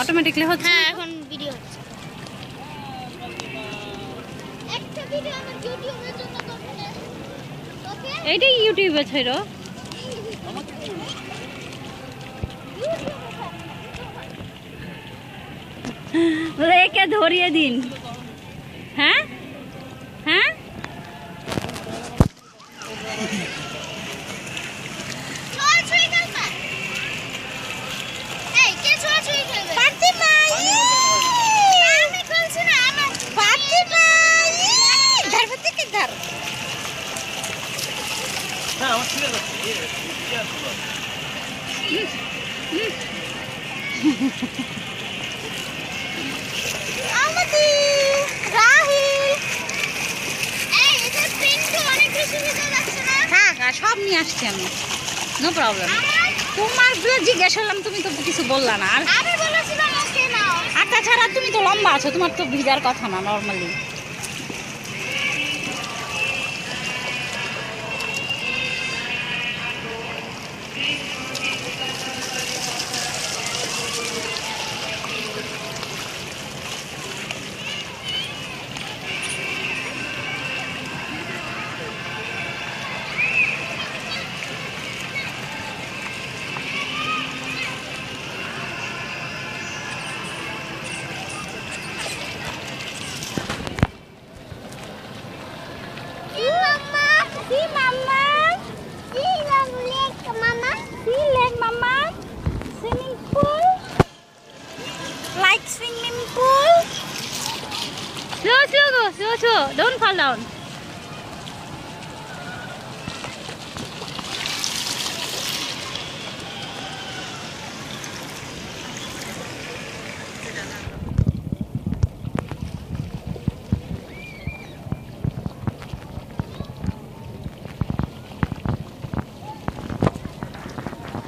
Automatically হচ্ছে। হ্যাঁ এখন ভিডিও হচ্ছে। একটা ভিডিও আমার ইউটিউবের জন্য করতে ওকে এইটাই ইউটিউবে ছিল। একে ধরিয়ে দিন। হ্যাঁ হ্যাঁ সব নিয়ে আসছি আমি, নো প্রবলেম। তোমার জিজ্ঞেস করলাম, তুমি তো কিছু বললা না। আর আর তাছাড়া তুমি তো লম্বা আছো, তোমার তো ভিজার কথা না normally. Slow, don't fall down.